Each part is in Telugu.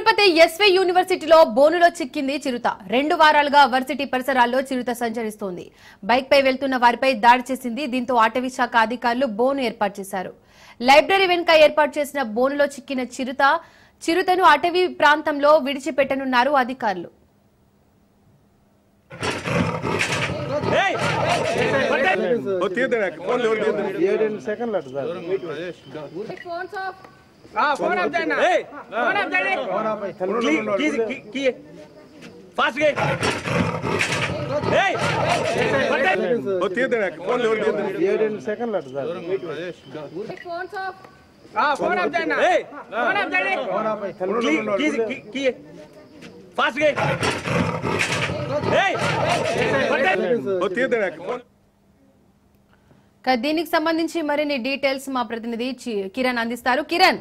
తిరుపతి ఎస్వి యూనివర్సిటీలో బోనులో చిక్కింది చిరుత 2 వారాలుగా వర్సిటీ పరిసరాల్లో చిరుత సంచరిస్తోంది. బైక్ పై వెళ్తున్న వారిపై దాడి చేసింది. దీంతో అటవీ శాఖ అధికారులు బోను ఏర్పాటు చేశారు. లైబ్రరీ వెనుక ఏర్పాటు చేసిన బోనులో చిక్కిన చిరుతను అటవీ ప్రాంతంలో విడిచిపెట్టనున్నారు అధికారులు. फोन आप देना फोन आप देने की फास्ट गए ए होती है देना फोन दे देना 7 सेकंड लट सर फोन ऑफ फोन आप देना फोन आप देने फोन आप की फास्ट गए ए होती है देना దీనికి సంబంధించి మరిన్ని డీటెయిల్స్ మా ప్రతినిధి కిరణ్ అందిస్తారు. కిరణ్,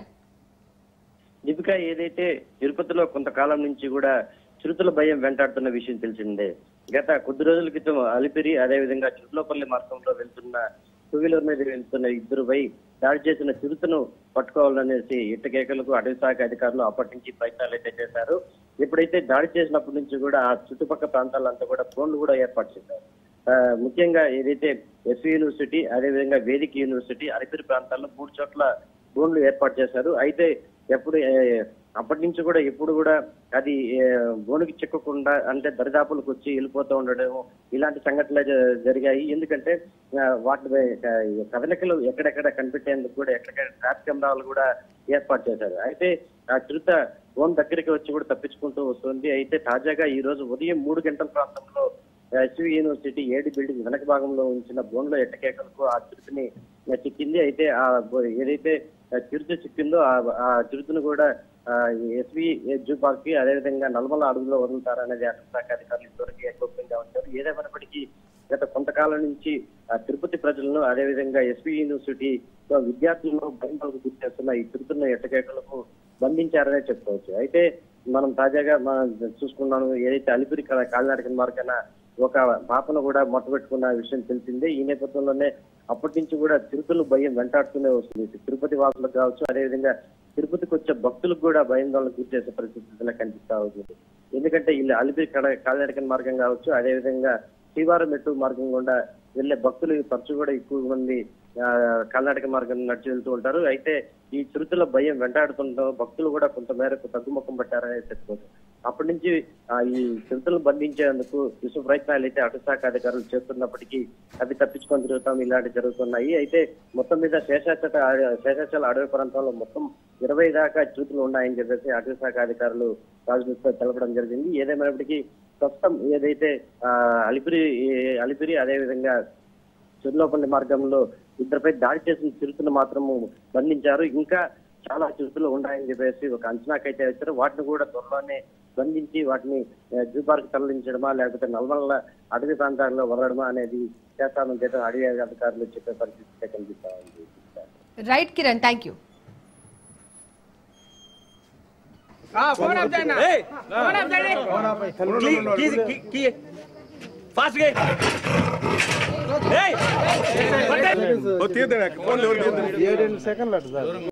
దీపిక, ఏదైతే తిరుపతిలో కొంతకాలం నుంచి కూడా చిరుతల భయం వెంటాడుతున్న విషయం తెలిసిందే. గత కొద్ది రోజుల క్రితం అలిపిరి అదేవిధంగా చిరుతలపల్లి మార్గంలో వెళ్తున్న 2 వీలర్ మీద వెళ్తున్న ఇద్దరుపై దాడి చేసిన చిరుతను పట్టుకోవాలనేసి ఇట్టకేకలకు అటవీ శాఖ అధికారులు అప్పటి నుంచి ప్రయత్నాలు అయితే చేశారు. ఎప్పుడైతే దాడి చేసినప్పటి నుంచి కూడా ఆ చుట్టుపక్కల ప్రాంతాలంతా కూడా డ్రోన్లు కూడా ఏర్పాటు చేశారు. ముఖ్యంగా ఏదైతే ఎస్వి యూనివర్సిటీ అదేవిధంగా వేదిక యూనివర్సిటీ అలిపిరి ప్రాంతాల్లో 3 చోట్ల డ్రోన్లు ఏర్పాటు చేశారు. అయితే అప్పటి నుంచి కూడా ఎప్పుడు కూడా అది బోనుకి చిక్కకుండా అంటే దరిదాపులకు వచ్చి వెళ్ళిపోతూ ఉండడం ఇలాంటి సంఘటనలు జరిగాయి. ఎందుకంటే వాటి కదలికలు ఎక్కడెక్కడ కనిపెట్టేందుకు కూడా ఎక్కడెక్కడ ట్రాప్ కెమెరాలు కూడా ఏర్పాటు చేశారు. అయితే ఆ చిరుత బోన్ దగ్గరికి వచ్చి కూడా తప్పించుకుంటూ వస్తుంది. అయితే తాజాగా ఈ రోజు ఉదయం 3 గంటల ప్రాంతంలో ఎస్వి యూనివర్సిటీ 7 బిల్డింగ్ వెనక భాగంలో ఉంచిన బోన్లో ఎట్టకేకలకు ఆ చిరుతని చిక్కింది. అయితే ఏదైతే చిరుత చిక్కిందో ఆ చిరుతను కూడా ఎస్వి జూ పార్క్ కి అదేవిధంగా నల్మల అడవుల్లో వదులుతారనేది అటవీ శాఖ అధికారులు ఇప్పటివరకు గోప్యంగా ఉంచారు. ఏదేమైనప్పటికీ గత కొంతకాలం నుంచి తిరుపతి ప్రజలను అదేవిధంగా ఎస్వి యూనివర్సిటీ విద్యార్థులను భయంతో గుర్తిస్తున్న ఈ చిరుతను ఎట్టకేకలకు బంధించారనే చెప్పుకోవచ్చు. అయితే మనం తాజాగా చూసుకున్నాము, ఏదైతే అలిపిరి కాలినడక మార్గాన ఒక పాపను కూడా మొట్టబెట్టుకున్న విషయం తెలిసిందే. ఈ నేపథ్యంలోనే అప్పటి నుంచి కూడా చిరుతలు భయం వెంటాడుతూనే వస్తుంది. తిరుపతి వాసులకు కావచ్చు, అదేవిధంగా తిరుపతికి వచ్చే భక్తులకు కూడా భయాందోళనకు గురి చేసే పరిస్థితి కనిపిస్తా ఉంటుంది. ఎందుకంటే ఇలా అలిపిరి కాలినడక మార్గం కావచ్చు, అదేవిధంగా శ్రీవారం మెట్టు మార్గం గుండా వెళ్లే భక్తులు తరచు కూడా ఎక్కువ మంది కాలినడక మార్గం నడిచి వెళ్తూ ఉంటారు. అయితే ఈ చిరుతల భయం వెంటాడుతుండడం భక్తులు కూడా కొంత మేరకు తగ్గుముఖం పట్టారని చెప్పుకోవచ్చు. అప్పటి నుంచి ఈ చిరుతలను బంధించేందుకు విశ్వ ప్రయత్నాలు అయితే అటవీ శాఖ అధికారులు చేస్తున్నప్పటికీ అవి తప్పించుకొని తిరుగుతాం ఇలాంటివి జరుగుతున్నాయి. అయితే మొత్తం మీద శేషాచల అడవి ప్రాంతంలో మొత్తం 20 దాకా చిరుతలు ఉన్నాయని చెప్పేసి అటవీ శాఖ అధికారులు రాజుతో తెలపడం జరిగింది. ఏదేమైనప్పటికీ ప్రస్తుతం ఏదైతే అలిపిరి అదేవిధంగా చిరుతలపల్లి మార్గంలో ఇద్దరిపై దాడి చేసిన చిరుతను మాత్రము బంధించారు. ఇంకా చాలా చిరుతలు ఉన్నాయని చెప్పేసి ఒక అంచనాకైతే వచ్చారు. వాటిని కూడా త్వరలోనే బంధించి వాటిని జూ పార్క్ తరలించడమా లేకపోతే నల్మల అటవీ ప్రాంతాల్లో వదలడమా అనేది చేస్తామని చెప్పి అడవి అధికారులు చెప్పే పరిస్థితి కనిపిస్తా ఉంది. Right Kiran, thank you. Phone आप देना फोन आप देने फोन आप की फास्ट गए ए होती है देना फोन दे देना 7 सेकंड लट सर